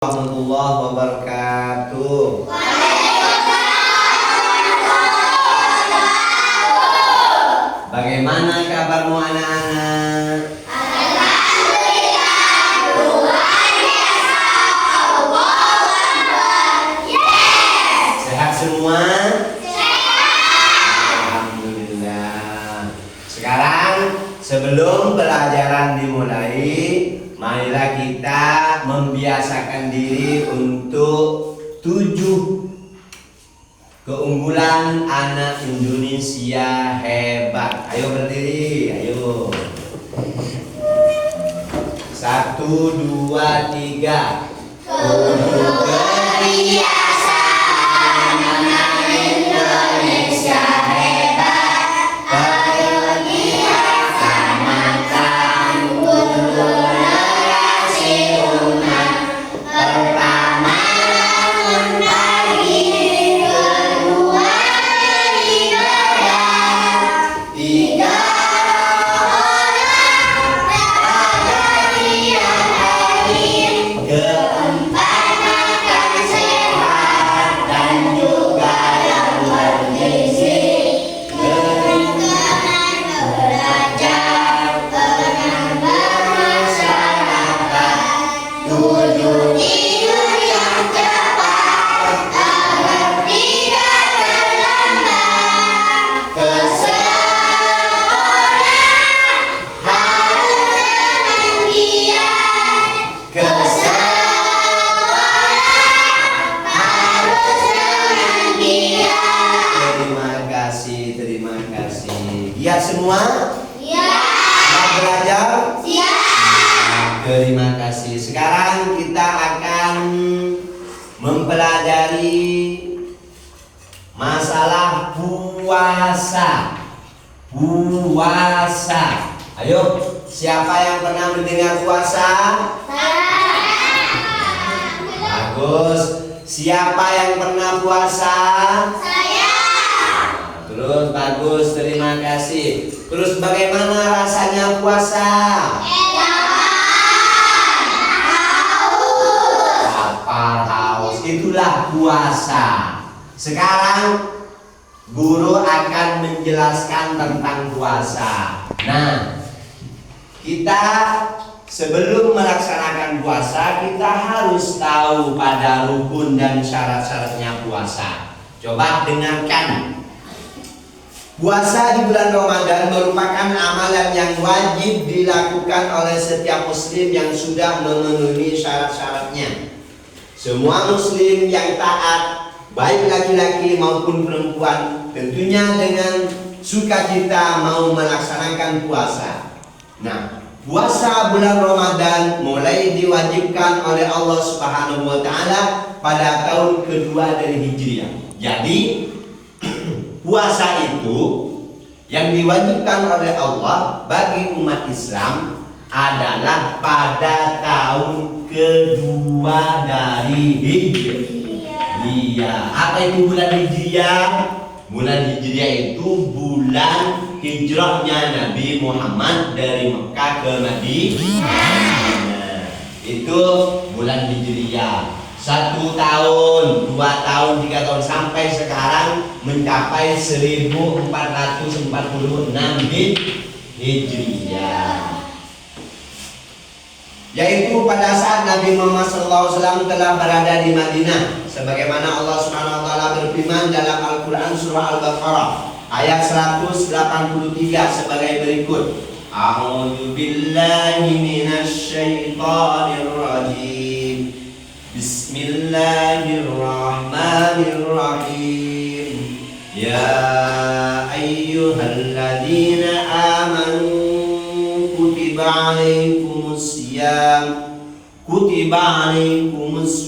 Warahmatullahi wabarakatuh. Bagaimana kabarmu anak-anak? Alhamdulillah, Tuhan Esa Allahu Akbar. Yes. Sehat semua? Sehat. Alhamdulillah. Sekarang sebelum pelajaran dimulai, marilah kita membiasakan diri untuk 7 keunggulan anak Indonesia hebat. Ayo berdiri, ayo. 1, 2, 3. Kebiasaan anak Indonesia hebat. Terbiasa makan untuk generasi umat. Pertama bangun pagi, kedua beribadah, tiga olahraga tiap hari, keempat makan sehat dan juga yang bergizi, dengan belajar, dengan bermasyarakat, 7 tidur yang cepat agar tidak terlambat, ke sekolah harus dengan giat, ke sekolah harus dengan giat. Terima kasih. Giat semua? Ya, Mau belajar? siap. Terima kasih. Sekarang kita akan mempelajari masalah puasa. Puasa. Ayo, siapa yang pernah mendengar puasa? Bagus. Siapa yang pernah puasa? Saya. Terus bagus, terima kasih. Terus bagaimana rasanya puasa? Lapar, haus, itulah puasa. Sekarang guru akan menjelaskan tentang puasa. Nah, kita sebelum melaksanakan puasa, kita harus tahu pada rukun dan syarat-syaratnya puasa. Coba dengarkan. Puasa di bulan Ramadan merupakan amalan yang wajib dilakukan oleh setiap muslim yang sudah memenuhi syarat-syaratnya. Semua muslim yang taat, baik laki-laki maupun perempuan, tentunya dengan sukacita mau melaksanakan puasa. Nah, puasa bulan Ramadan mulai diwajibkan oleh Allah Subhanahu wa taala pada tahun kedua dari Hijriah. Jadi puasa itu yang diwajibkan oleh Allah bagi umat Islam adalah pada tahun kedua dari Hijriah. Apa itu bulan Hijriah? Bulan Hijriah itu bulan hijrahnya Nabi Muhammad dari Mekah ke Madinah. Itu bulan Hijriah. 1 tahun, 2 tahun, 3 tahun sampai sekarang mencapai 1446 Hijriah. Yaitu pada saat Nabi Muhammad SAW telah berada di Madinah, sebagaimana Allah Subhanahu wa taala berfirman dalam Al-Qur'an surah Al-Baqarah ayat 183 sebagai berikut. A'udzu billahi minasy syaithanir rajim. Bismillahirrahmanirrahim. Ya ayyuhalladzina amanu kutiba alaikumus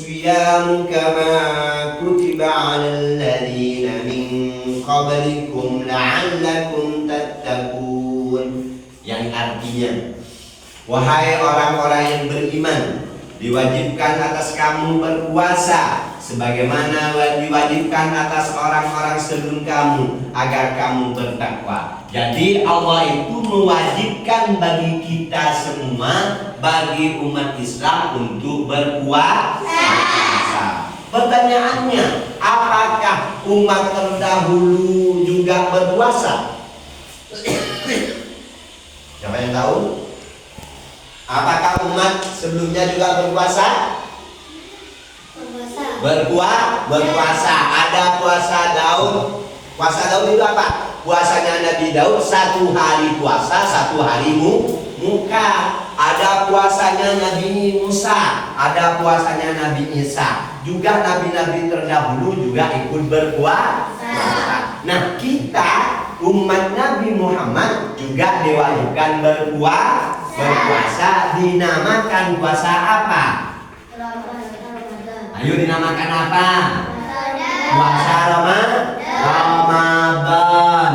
siyam kama kutiba alal ladzina min qablikum la'allakum tattaqun. Yang artinya, wahai orang-orang yang beriman, diwajibkan atas kamu berpuasa sebagaimana diwajibkan atas orang-orang sebelum kamu agar kamu bertakwa. Jadi Allah itu mewajibkan bagi kita semua, bagi umat Islam untuk berpuasa. Pertanyaannya, apakah umat terdahulu juga berpuasa? Siapa yang tahu? Apakah umat sebelumnya juga berpuasa? Berpuasa. Ada puasa Daud. Puasa Daud itu apa? Puasanya Nabi Daud 1 hari puasa, 1 hari muka. Ada puasanya Nabi Musa, ada puasanya Nabi Isa. Juga nabi-nabi terdahulu juga ikut berpuasa. Nah, kita umat Nabi Muhammad juga diwajibkan berpuasa. Dinamakan puasa apa? Ayo dinamakan apa? Puasa Ramadan.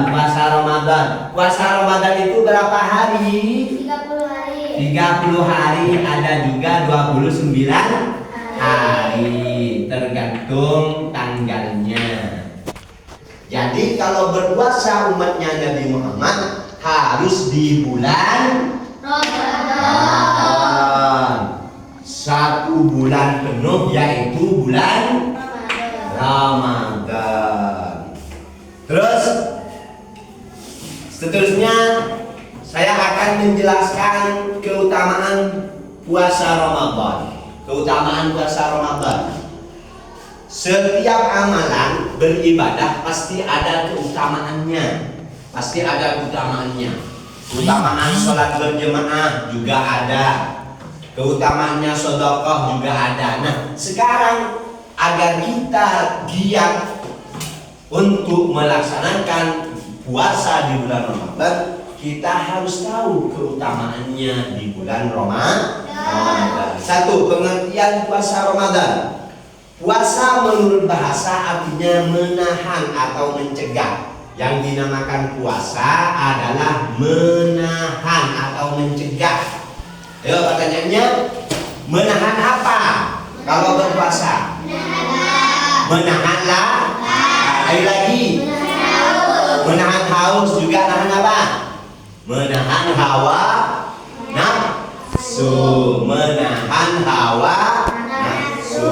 Puasa Ramadan. Puasa Ramadan itu berapa hari? 30 hari. Ada juga 29 hari. Tergantung tanggalnya. Jadi kalau berpuasa umatnya Nabi Muhammad harus di bulan Ramadan. 1 bulan penuh, yaitu bulan Ramadan. Terus seterusnya saya akan menjelaskan keutamaan puasa Ramadan. Keutamaan puasa Ramadan. Setiap amalan beribadah pasti ada keutamaannya. Pasti ada keutamaannya. Keutamaan sholat berjemaah juga ada. Keutamaannya sedekah juga ada. Nah, sekarang agar kita giat untuk melaksanakan puasa di bulan Ramadan, kita harus tahu keutamaannya di bulan Ramadan. 1. Pengertian puasa Ramadan. Puasa menurut bahasa artinya menahan atau mencegah. Yang dinamakan puasa adalah menahan atau mencegah. Ayo pertanyaannya, menahan apa kalau berpuasa? Menahan lapar. Ayo lagi. Menahan haus. Juga nahan apa? Menahan hawa nafsu. Menahan hawa nafsu.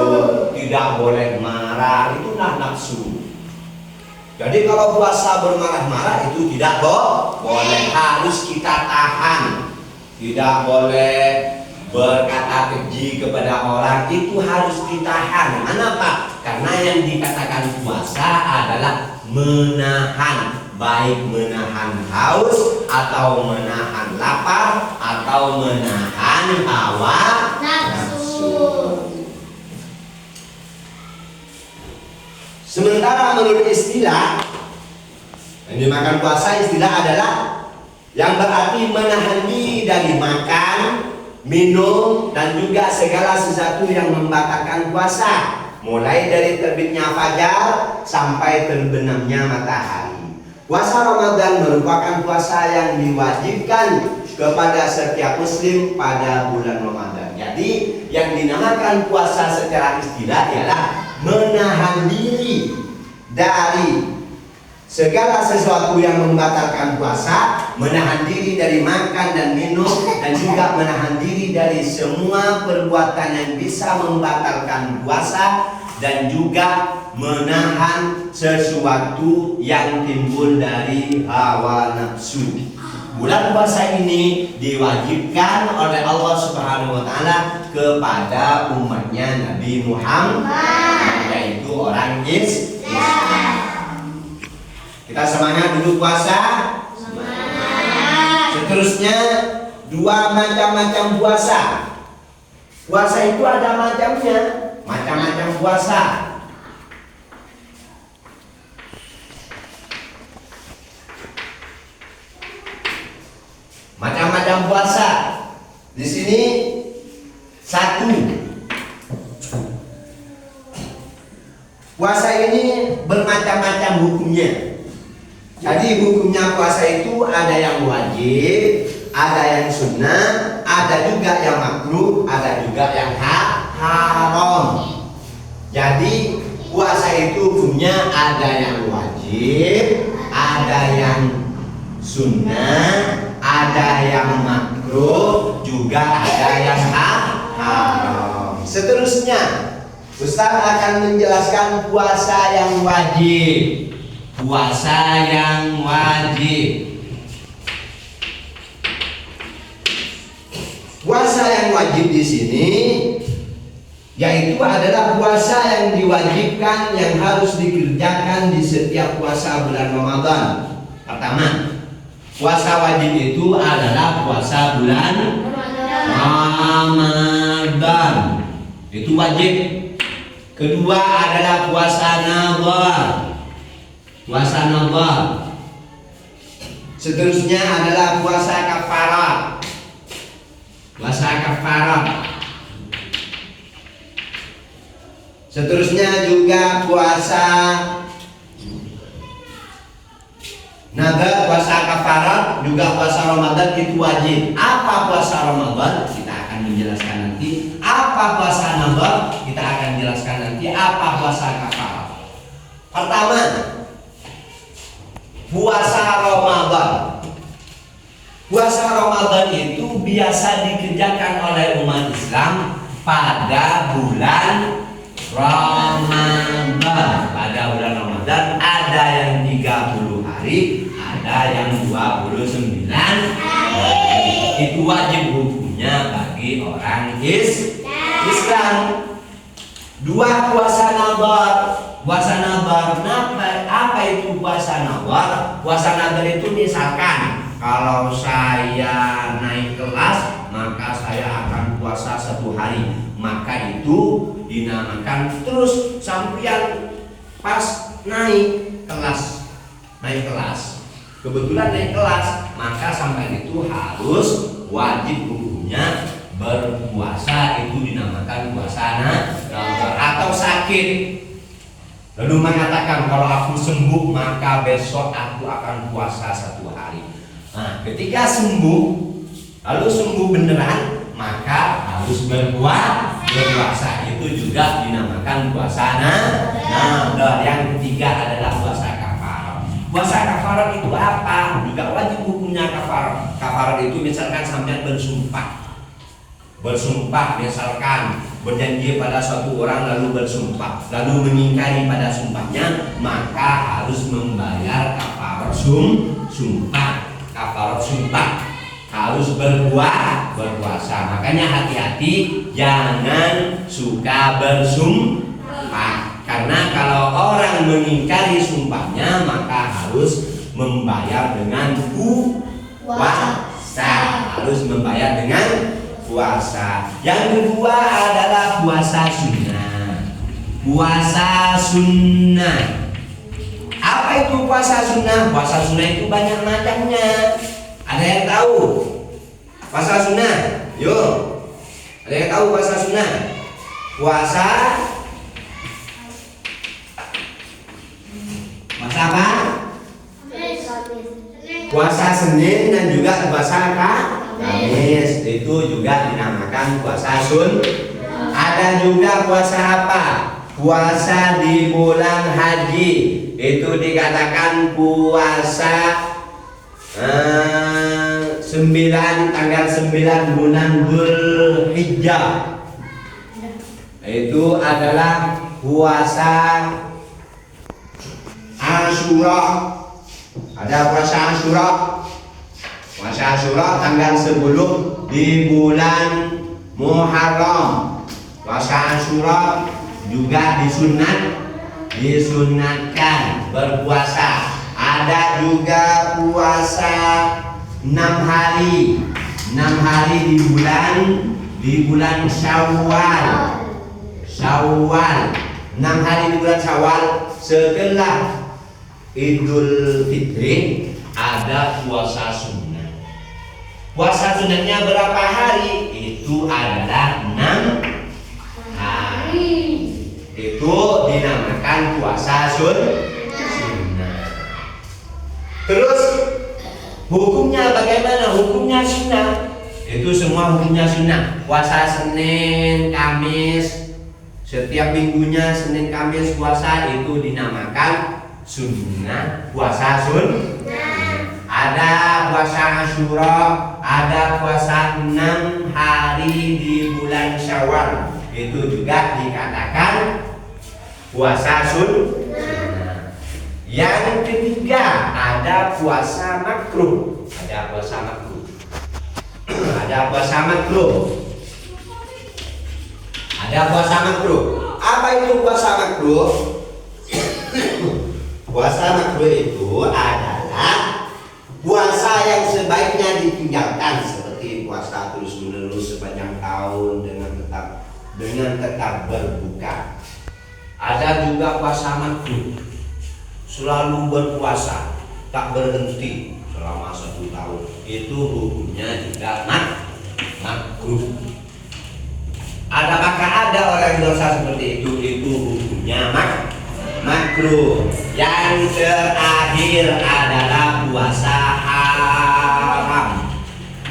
Tidak boleh marah, itu nafsu. Jadi kalau puasa bermarah-marah itu tidak boleh, harus kita tahan. Tidak boleh berkata keji kepada orang, itu harus ditahan. Kenapa? Karena yang dikatakan puasa adalah menahan, baik menahan haus atau menahan lapar atau menahan hawa nafsu. Sementara menurut istilah yang dimakan puasa, istilah adalah yang berarti menahan diri dari makan, minum, dan juga segala sesuatu yang membatalkan puasa, mulai dari terbitnya fajar sampai terbenamnya matahari. Puasa Ramadan merupakan puasa yang diwajibkan kepada setiap muslim pada bulan Ramadan. Jadi yang dinamakan puasa secara istilah ialah menahan diri dari segala sesuatu yang membatalkan puasa, menahan diri dari makan dan minum, dan juga menahan diri dari semua perbuatan yang bisa membatalkan puasa, dan juga menahan sesuatu yang timbul dari hawa nafsu. Bulan puasa ini diwajibkan oleh Allah Subhanahu wa Ta'ala kepada umatnya Nabi Muhammad, yaitu orang Islam. Kita semangat dulu puasa. Seterusnya 2 macam-macam puasa. Puasa itu ada macamnya, macam-macam puasa. Macam-macam puasa. Di sini 1. Puasa ini bermacam-macam hukumnya. Jadi hukumnya puasa itu ada yang wajib, ada yang sunnah, ada juga yang makruh, ada juga yang haram. Jadi hukumnya ada yang wajib, ada yang sunnah, ada yang makruh, juga ada yang haram. Seterusnya, Ustaz akan menjelaskan puasa yang wajib. Puasa yang wajib. Puasa yang wajib di sini yaitu adalah puasa yang diwajibkan yang harus dikerjakan di setiap puasa bulan Ramadan. Pertama, puasa wajib itu adalah puasa bulan Ramadan. Itu wajib. Kedua adalah puasa nazar. Puasa nazar. Seterusnya adalah puasa kafarat. Puasa kafarat. Seterusnya juga puasa nazar, puasa kafarat, juga puasa Ramadan itu wajib. Apa puasa Ramadan? Kita akan menjelaskan nanti. Apa puasa nazar? Kita akan jelaskan nanti. Apa puasa kafarat? Pertama, puasa Ramadan. Puasa Ramadan itu biasa dikerjakan oleh umat Islam pada bulan Ramadan. Pada bulan Ramadan ada yang 30 hari, ada yang 29 hari. Itu wajib hukumnya bagi orang Islam. Dua, puasa nazar. Puasa nazar, apa itu puasa nazar? Puasa nazar itu misalkan kalau saya naik kelas, maka saya akan puasa 1 hari. Maka itu dinamakan terus sampai pas naik kelas. Kebetulan naik kelas, maka sampai itu harus wajib hukumnya berpuasa. Itu dinamakan puasa nazar. Atau sakit, lalu mengatakan kalau aku sembuh maka besok aku akan puasa 1 hari. Nah, ketika sembuh, lalu sembuh beneran, maka harus berpuasa. Itu juga dinamakan puasa nazar. Yang ketiga adalah puasa kafarat. Puasa kafarat itu apa? Juga wajib hukumnya kafarat. Kafarat itu misalkan sampai bersumpah, misalkan berjanji pada suatu orang lalu bersumpah, lalu mengingkari pada sumpahnya, maka harus membayar kafarat sumpah. Kafarat sumpah harus berpuasa. Makanya hati-hati, jangan suka bersumpah. Karena kalau orang mengingkari sumpahnya, maka harus membayar dengan puasa. Harus membayar dengan puasa. Yang kedua adalah puasa sunnah. Puasa sunnah. Apa itu puasa sunnah? Puasa sunnah itu banyak macamnya. Ada yang tahu? Puasa sunnah? Yuk. Ada yang tahu puasa sunnah? Puasa apa? Puasa Senin dan juga puasa Kamis. Itu juga dinamakan puasa sunnah. Ada juga puasa apa? Puasa di bulan haji. Itu dikatakan puasa 9 bulan Dzulhijjah. Itu adalah puasa Asyura. Ada puasa Asyura. Puasa Asyura tanggal 10 di bulan Muharram. Puasa Asyura juga disunatkan berpuasa. Ada juga puasa 6 hari di bulan Syawal. 6 hari di bulan Syawal setelah Idul Fitri ada puasa sunnah. Puasa sunnahnya berapa hari? Itu adalah 6 hari. Itu dinamakan puasa sunnah. Terus hukumnya bagaimana? Hukumnya sunnah. Itu semua hukumnya sunnah. Puasa Senin, Kamis, Setiap minggunya Senin Kamis puasa itu dinamakan sunnah puasa Ada puasa Asyura, ada puasa 6 hari di bulan Syawal. Itu juga dikatakan puasa sunnah. Yang ketiga ada puasa makruh. Ada puasa makruh. Ada puasa makruh. Ada puasa makruh. Apa itu puasa makruh? Puasa makruh itu adalah puasa yang sebaiknya ditinggalkan, seperti puasa terus-menerus sepanjang tahun dengan tetap berbuka. Ada juga puasa makruh, selalu berpuasa, tak berhenti selama 1 tahun. Itu hukumnya juga makruh. Apakah ada orang dosa seperti itu hukumnya makruh. Yang terakhir adalah puasa haram.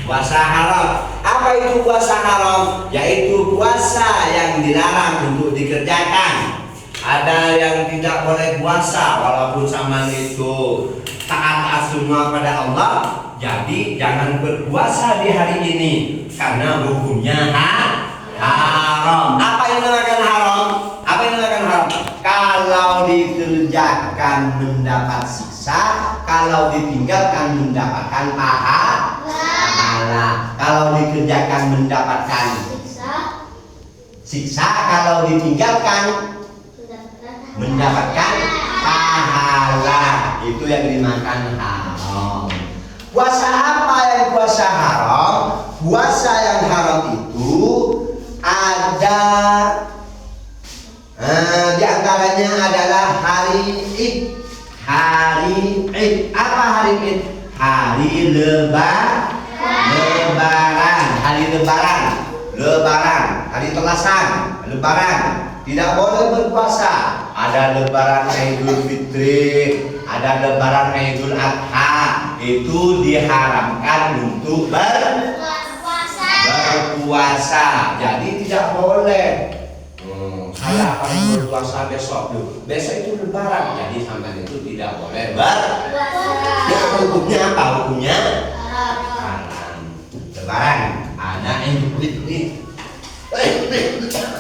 Puasa haram. Apa itu puasa haram? Yaitu puasa yang dilarang untuk dikerjakan. Ada yang tidak boleh puasa walaupun sama itu taat semua pada Allah. Jadi jangan berpuasa di hari ini karena hukumnya haram. Apa yang dinamakan haram? Apa yang dinamakan haram? Kalau dikerjakan mendapat siksa, kalau ditinggalkan mendapatkan pahala. Kalau dikerjakan mendapatkan siksa, kalau ditinggalkan mendapatkan pahala. Itu yang dimakan haram. Puasa apa yang puasa haram? Puasa yang haram itu ada di antaranya adalah hari Id. Hari Id. Apa hari Id? Hari lebaran. Hari lebaran. Hari telasan. Lebaran. Tidak boleh berpuasa. Ada lebaran Idul Fitri, ada lebaran Idul Adha. Itu diharamkan untuk berpuasa. Jadi tidak boleh. Saya akan berpuasa besok. Besok itu lebaran. Jadi sampai itu tidak boleh hukumnya apa? Hukumnya haram. Lebaran. Ada Idul Fitri.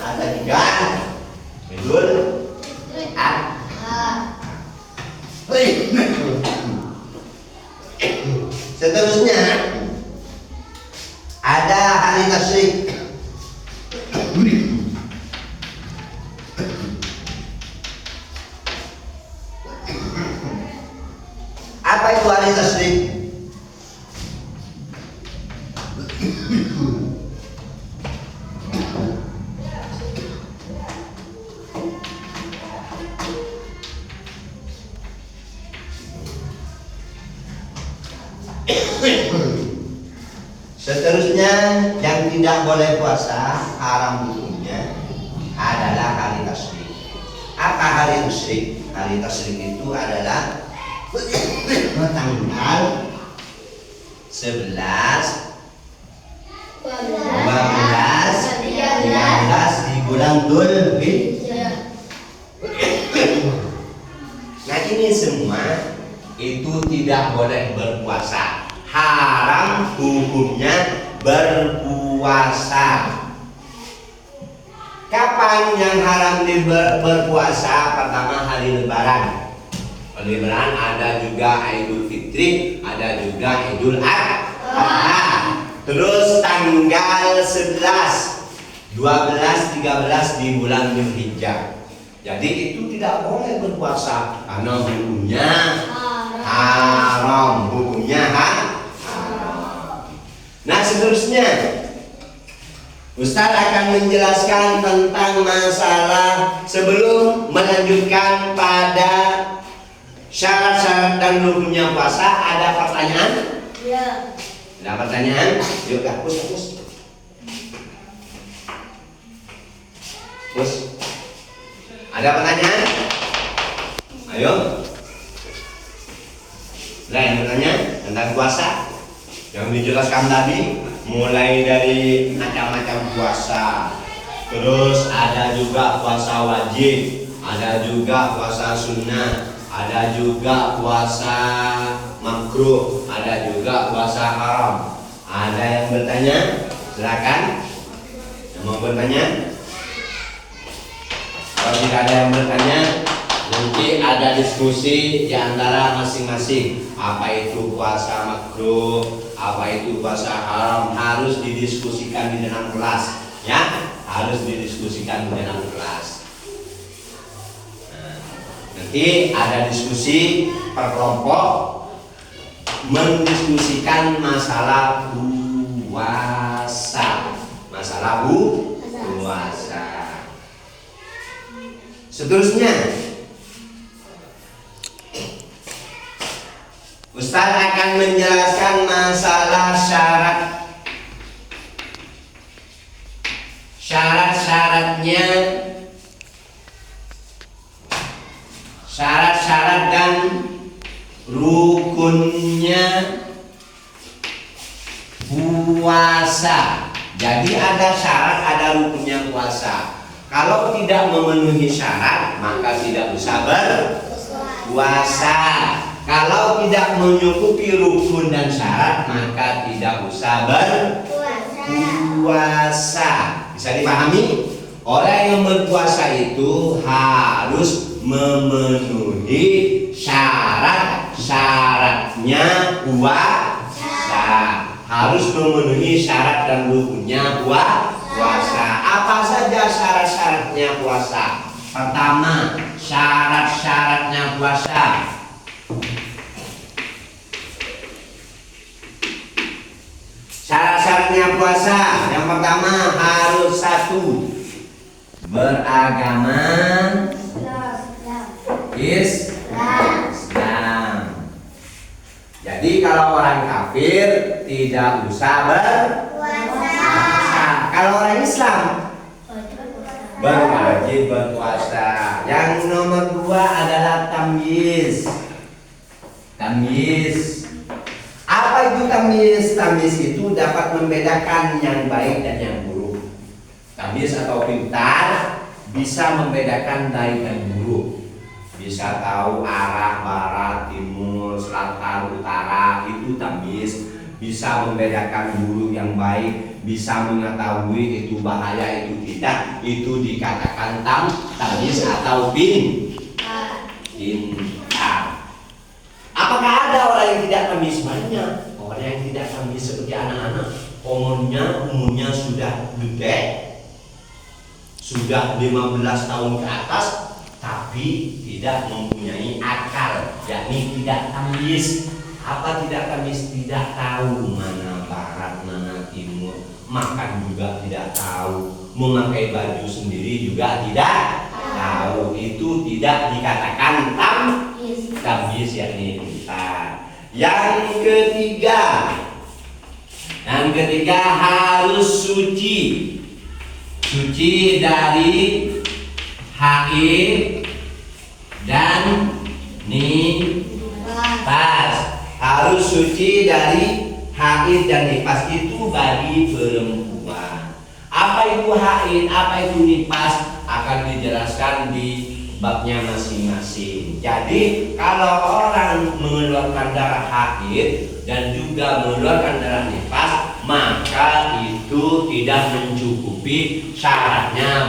Ada juga Idul Adha. Seterusnya ada hari tasyrik. Apa itu hari tasyrik? Seterusnya yang tidak boleh puasa haram hukumnya adalah hari tasyrik. Apa hari tasyrik? Hari tasyrik itu adalah tanggal 11, 12, 13 di bulan Dzulhijjah. Nah ini semua itu tidak boleh berpuasa. Haram hukumnya berpuasa. Kapan yang haram berpuasa? Pertama hari lebaran. Lebaran ada juga Idul Fitri, ada juga Idul Adha. Terus tanggal 11, 12, 13 di bulan Dzulhijjah. Jadi itu tidak boleh berpuasa karena hukumnya haram. Hukumnya haram. Nah seterusnya Ustaz akan menjelaskan tentang masalah sebelum melanjutkan pada syarat-syarat dan hukumnya puasa. Ada pertanyaan? Ya. Ada pertanyaan? Yuk hapus. Ada pertanyaan? Ayo. Lain bertanya tentang puasa yang dijelaskan tadi, mulai dari macam-macam puasa, Terus ada juga puasa wajib, ada juga puasa sunnah, ada juga puasa makruh, ada juga puasa haram. Ada yang bertanya? Silakan. Yang mau bertanya? Kalau tidak ada yang bertanya, nanti ada diskusi di antara masing-masing. Apa itu puasa makruh, apa itu puasa haram, harus didiskusikan di dalam kelas, ya. Harus didiskusikan di dalam kelas. Nah, nanti ada diskusi per kelompok mendiskusikan masalah puasa. Masalah puasa. Seterusnya, Ustaz akan menjelaskan masalah syarat-syarat dan rukunnya puasa. Jadi ada syarat, ada rukunnya puasa. Kalau tidak memenuhi syarat, maka tidak bisa berpuasa. Kalau tidak mencukupi rukun dan syarat, maka tidak usah berpuasa. Bisa dipahami? Orang yang berpuasa itu harus memenuhi syarat-syaratnya puasa. Harus memenuhi syarat dan rukunnya puasa. Apa saja syarat-syaratnya puasa? Pertama, syarat-syaratnya puasa. Syarat-syaratnya puasa, yang pertama harus satu, beragama Islam. Jadi kalau orang kafir tidak usah berpuasa. Kalau orang Islam berwajib berpuasa. Yang nomor dua adalah tamyiz. Apa itu tamyiz? Tamyiz itu dapat membedakan yang baik dan yang buruk. Tamyiz atau pintar bisa membedakan baik dan buruk. Bisa tahu arah barat, timur, selatan, utara, itu tamyiz. Bisa membedakan buruk yang baik, bisa mengetahui itu bahaya, itu tidak. Itu dikatakan tamyiz atau pintar. Apakah ada orang yang tidak tamyiz? Banyak orang yang tidak tamyiz seperti anak-anak. Umurnya sudah gede, sudah 15 tahun ke atas, tapi tidak mempunyai akal, yakni tidak tamyiz. Apa tidak tamyiz? Tidak tahu mana barat, mana timur, makan juga tidak tahu, memakai baju sendiri juga tidak tahu. Itu tidak dikatakan tamyiz, yakni pintar. Yang ketiga harus suci dari haid dan nifas. Harus suci dari haid dan nifas, itu bagi perempuan. Apa itu haid, apa itu nifas akan dijelaskan di babnya masing-masing. Jadi kalau orang mengeluarkan darah haid dan juga mengeluarkan darah nifas, maka itu tidak mencukupi syaratnya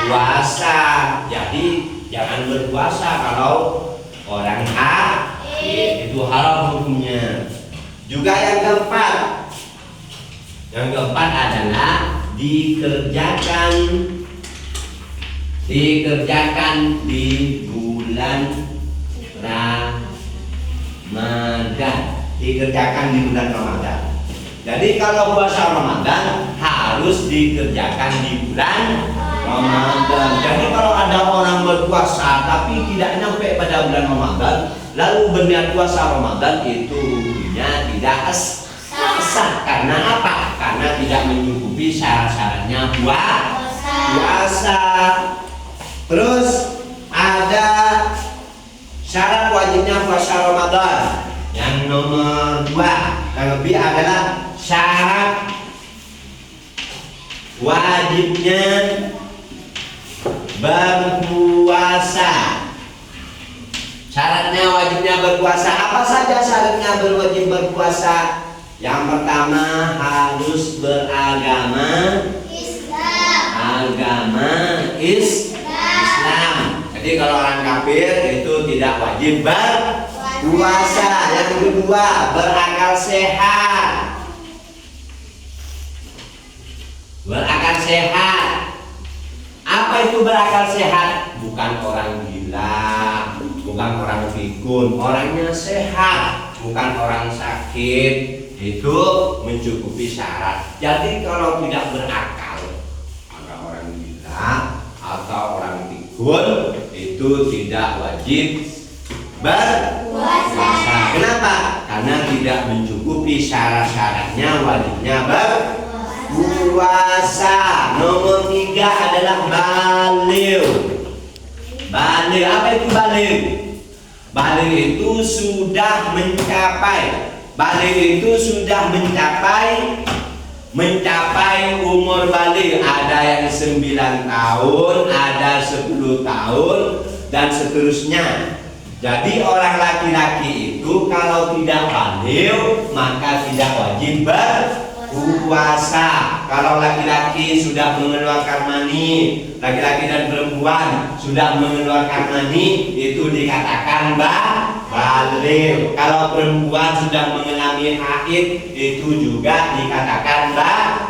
berpuasa. Jadi jangan berpuasa kalau orang haid, itu haram hukumnya. Juga yang keempat adalah dikerjakan di bulan Ramadan. Dikerjakan di bulan Ramadan. Jadi kalau puasa Ramadan harus dikerjakan di bulan Ramadan. Jadi kalau ada orang berpuasa tapi tidak sampai pada bulan Ramadan, lalu berniat puasa Ramadan, itu hukumnya tidak sah. Karena apa? Karena tidak mencukupi syarat-syaratnya puasa. Terus ada syarat wajibnya puasa Ramadan. Yang nomor 2 yang lebih adalah syarat wajibnya berpuasa. Syaratnya wajibnya berpuasa. Apa saja syaratnya berwajib berpuasa? Yang pertama harus beragama Islam. Jadi kalau orang kafir itu tidak wajib berpuasa. Yang kedua berakal sehat. Berakal sehat. Apa itu berakal sehat? Bukan orang gila, bukan orang pikun, orangnya sehat, bukan orang sakit. Itu mencukupi syarat. Jadi kalau tidak berakal, maka orang gila atau orang pikun itu tidak wajib berpuasa. Kenapa? Karena tidak mencukupi syarat-syaratnya wajibnya berpuasa. Nomor 3 adalah baligh. Baligh, apa itu baligh? Baligh itu sudah mencapai. Baligh itu sudah mencapai umur baligh. Ada yang 9 tahun, ada 10 tahun dan seterusnya. Jadi orang laki-laki itu kalau tidak baligh maka tidak wajib berpuasa. Kalau laki-laki sudah mengeluarkan mani, laki-laki dan perempuan sudah mengeluarkan mani, itu dikatakan baligh. Kalau perempuan sudah mengalami haid, itu juga dikatakan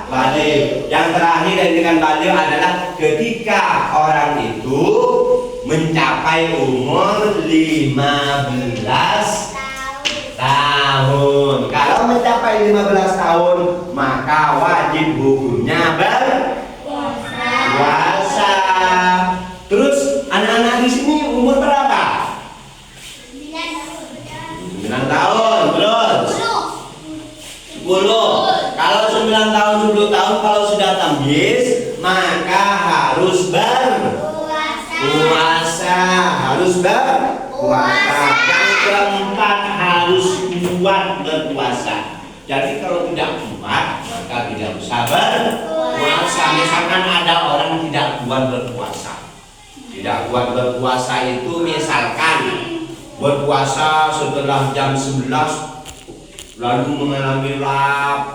baligh. Yang terakhir dengan baligh adalah ketika orang itu mencapai umur 15 tahun. Kalau mencapai 15 tahun maka wajib hukumnya berpuasa. Terus anak-anak di sini umur berapa? 9 tahun. Terus 10. Kalau 9 tahun 10 tahun kalau sudah tamyiz maka harus berpuasa. Harus berpuasa. Yang keempat harus kuat berpuasa. Jadi kalau tidak kuat maka tidak bisa berpuasa. Misalkan ada orang tidak kuat berpuasa. Tidak kuat berpuasa itu misalkan berpuasa setelah jam 11 lalu mengalami lapar.